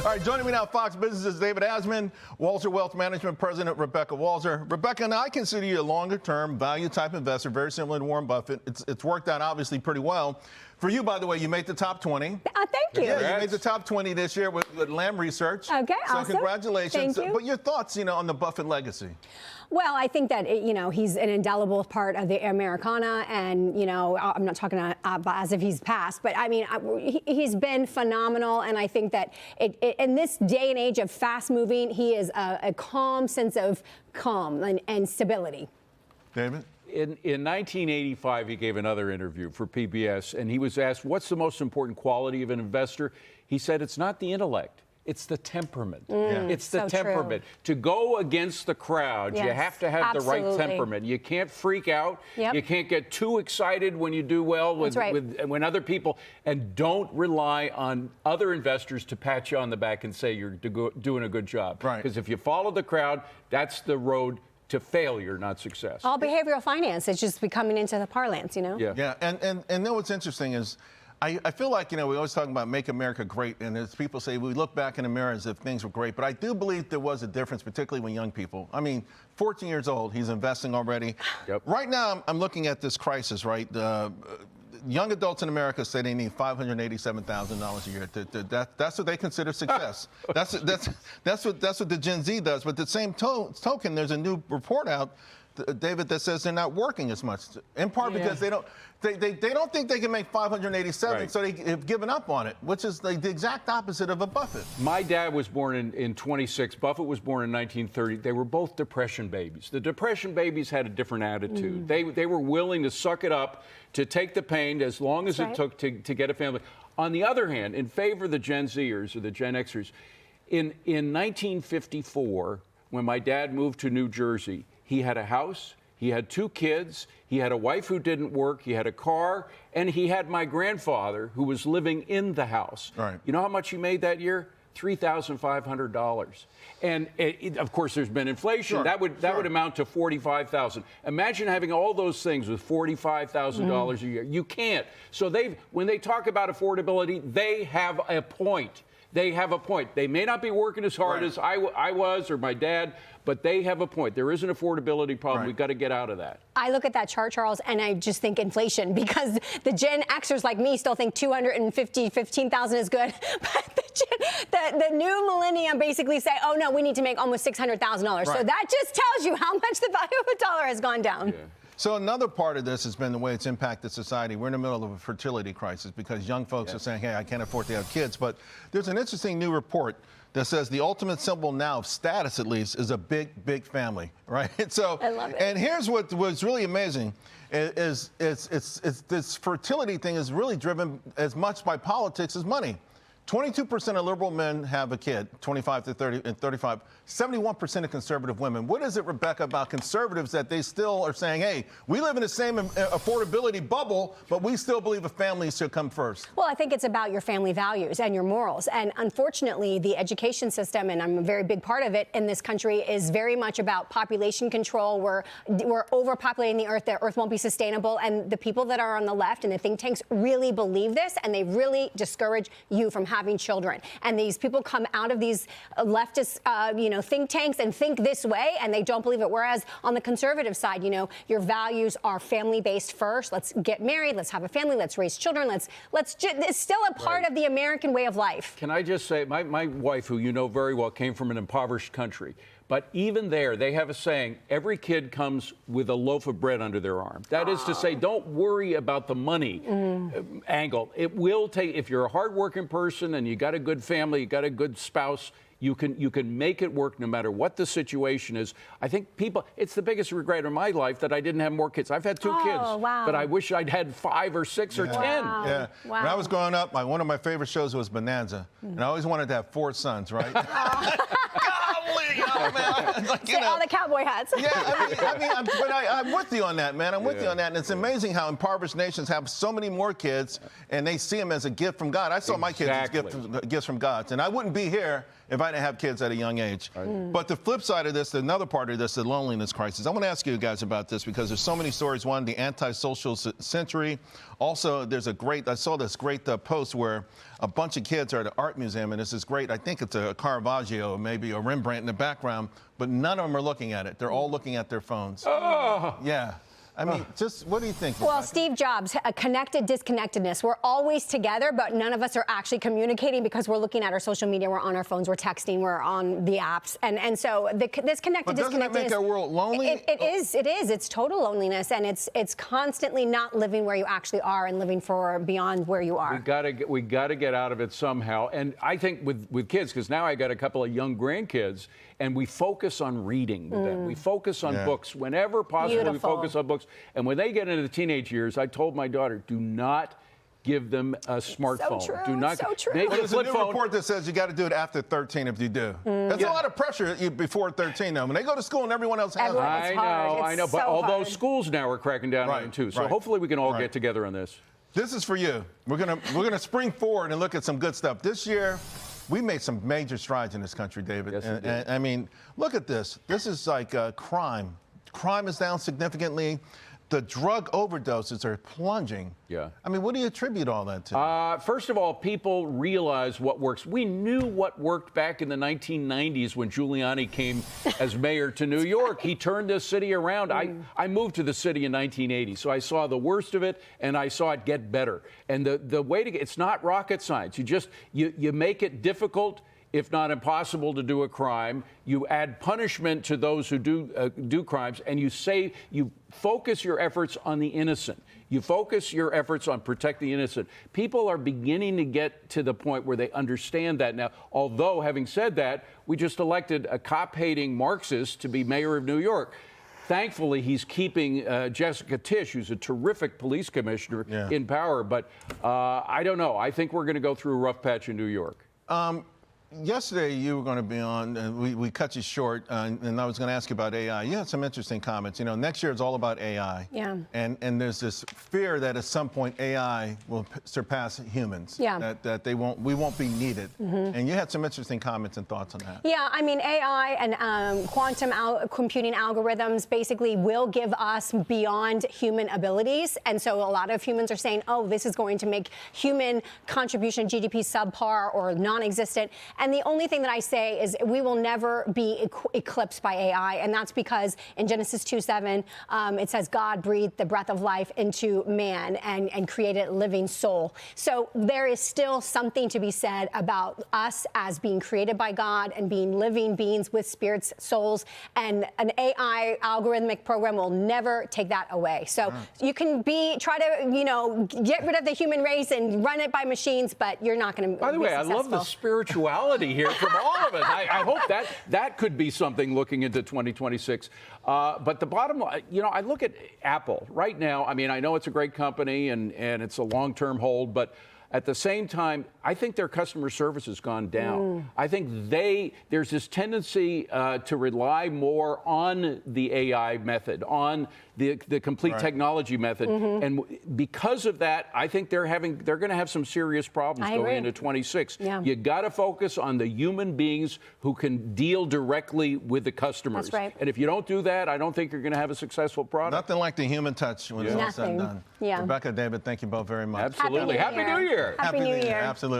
All right, joining me now, Fox Business' David Asman, Walser Wealth Management President Rebecca Walser. Rebecca, now I consider you a longer-term value-type investor, very similar to Warren Buffett. It's worked out obviously pretty well. For you, by the way, you made the top 20. Thank you. Yeah, you made the top 20 this year with Lamb Research. Okay, so awesome. Congratulations. Thank you. But your thoughts, on the Buffett legacy? Well, I think that, he's an indelible part of the Americana, and, I'm not talking as if he's passed, but I mean, he's been phenomenal, and I think that in this day and age of fast moving, he is a calm sense of calm and stability. David? In 1985, he gave another interview for PBS, and he was asked, what's the most important quality of an investor? He said, it's not the intellect. It's the temperament. It's the temperament. True. To go against the crowd, you have to have the right temperament. You can't freak out. You can't get too excited when you do well when other people, and don't rely on other investors to pat you on the back and say you're doing a good job. Right. Because if you follow the crowd, that's the road to failure, not success. All behavioral finance is just becoming into the parlance, Yeah, and what's interesting is, I feel like, we always talk about make America great, and as people say, we look back in the mirror as if things were great, but I do believe there was a difference, particularly when young people. I mean, 14 years old, he's investing already. Yep. Right now, I'm looking at this crisis, right? Young adults in America say they need $587,000 a year. That's what they consider success. that's what the Gen Z does. But the same token, there's a new report out, David, that says they're not working as much, in part because they don't think they can make 587, so they have given up on it, which is the exact opposite of a Buffett. My dad was born in 26. Buffett was born in 1930. They were both Depression babies. The Depression babies had a different attitude. They were willing to suck it up, to take the pain as long as it took to get a family. On the other hand, in favor of the Gen Zers or the Gen Xers, in 1954, when my dad moved to New Jersey, he had a house, he had 2 kids, he had a wife who didn't work, he had a car, and he had my grandfather who was living in the house. Right. You know how much he made that year? $3,500. And of course, there's been inflation. That would amount to $45,000. Imagine having all those things with $45,000 a year. You can't. So when they talk about affordability, they have a point. They have a point. They may not be working as hard as I was or my dad, but they have a point. There is an affordability problem. We've got to get out of that. I look at that chart, Charles, and I just think inflation, because the Gen Xers like me still think $215,000 is good. But the new millennium basically say, oh, no, we need to make almost $600,000. So that just tells you how much the value of a dollar has gone down. Yeah. So another part of this has been the way it's impacted society. We're in the middle of a fertility crisis because young folks are saying, hey, I can't afford to have kids. But there's an interesting new report that says the ultimate symbol now of status, at least, is a big, big family, right? So, I love it. And here's what was really amazing is this fertility thing is really driven as much by politics as money. 22% of liberal men have a kid, 25 to 30 and 35. 71% of conservative women. What is it, Rebecca, about conservatives that they still are saying, hey, we live in the same affordability bubble, but we still believe a family should come first? Well, I think it's about your family values and your morals. And unfortunately, the education system, and I'm a very big part of it in this country, is very much about population control. We're overpopulating the earth. The earth won't be sustainable. And the people that are on the left and the think tanks really believe this, and they really discourage you from having children. And these people come out of these leftist, think tanks and think this way, and they don't believe it. Whereas on the conservative side, your values are family-based first. Let's get married. Let's have a family. Let's raise children. It's still a part of the American way of life. Can I just say, my wife, who you know very well, came from an impoverished country. But even there, they have a saying, every kid comes with a loaf of bread under their arm. That is to say, don't worry about the money angle. It will take, if you're a hardworking person and you got a good family, you got a good spouse, you can make it work no matter what the situation is. I think it's the biggest regret in my life that I didn't have more kids. I've had 2 kids, but I wish I'd had 5 or 6 or 10. Yeah. When I was growing up, one of my favorite shows was Bonanza, and I always wanted to have 4 sons, right? Golly, man. All the cowboy hats. Yeah, I'm with you on that, man. I'm with you on that. And it's amazing how impoverished nations have so many more kids, and they see them as a gift from God. I saw my kids as gifts from God. And I wouldn't be here if I didn't have kids at a young age. But the flip side of this, another part of this, the loneliness crisis. I want to ask you guys about this because there's so many stories. One, the antisocial century. Also, I saw this great post where a bunch of kids are at an art museum, and this is great. I think it's a Caravaggio, maybe a Rembrandt in the background, but none of them are looking at it. They're all looking at their phones. Oh. Yeah. I mean, just what do you think? Well, Rebecca? Steve Jobs, a connected disconnectedness. We're always together, but none of us are actually communicating because we're looking at our social media, we're on our phones, we're texting, we're on the apps. And so this connected but doesn't that make our world lonely? It is. It's total loneliness, and it's constantly not living where you actually are and living for beyond where you are. We got to get out of it somehow. And I think with kids, because now I got a couple of young grandkids, and we focus on reading with them. We focus on books. Whenever possible, Beautiful. we focus on books. And when they get into the teenage years, I told my daughter, do not give them a smartphone. So true. Do not. So true. Maybe There's a new report that says you got to do it after 13 if you do. That's a lot of pressure before 13, though. When they go to school and everyone else has it. I know. But so although hard. schools now are cracking down on them too. So hopefully we can all get together on this. This is for you. We're gonna spring forward and look at some good stuff. This year, we made some major strides in this country, David. Yes, we did. And I mean, look at this. This is like crime. Crime is down significantly. The drug overdoses are plunging. Yeah. I mean, what do you attribute all that to? First of all, people realize what works. We knew what worked back in the 1990s when Giuliani came as mayor to New York. He turned this city around. I moved to the city in 1980, so I saw the worst of it, and I saw it get better. And the way to get, it's not rocket science. You make it difficult, if not impossible, to do a crime. You add punishment to those who do crimes, and you focus your efforts on the innocent. You focus your efforts on protecting the innocent. People are beginning to get to the point where they understand that now. Although, having said that, we just elected a cop-hating Marxist to be mayor of New York. Thankfully, he's keeping Jessica Tisch, who's a terrific police commissioner, in power. But I don't know. I think we're going to go through a rough patch in New York. Yesterday, you were going to be on, and we cut you short, and I was going to ask you about AI. You had some interesting comments. You know, next year is all about AI. Yeah. And there's this fear that at some point AI will surpass humans. Yeah. That we won't be needed. And you had some interesting comments and thoughts on that. Yeah, I mean, AI and quantum computing algorithms basically will give us beyond human abilities. And so a lot of humans are saying, oh, this is going to make human contribution to GDP subpar or non-existent. And the only thing that I say is we will never be eclipsed by AI. And that's because in Genesis 2:7, it says God breathed the breath of life into man and created a living soul. So there is still something to be said about us as being created by God and being living beings with spirits, souls. And an AI algorithmic program will never take that away. So you can try to, get rid of the human race and run it by machines, but you're not going to be successful. By the way, I love the spirituality here from all of us. I hope that could be something looking into 2026. But the bottom line, I look at Apple right now. I mean, I know it's a great company and it's a long-term hold, but at the same time, I think their customer service has gone down. I think there's this tendency to rely more on the AI method, on the complete technology method, and because of that, I think they're going to have some serious problems going into 26. Yeah. You got to focus on the human beings who can deal directly with the customers. That's right. And if you don't do that, I don't think you're going to have a successful product. Nothing like the human touch when it's all said and done. Yeah. Rebecca, David, thank you both very much. Absolutely. Happy New Year. Happy New Year. Absolutely.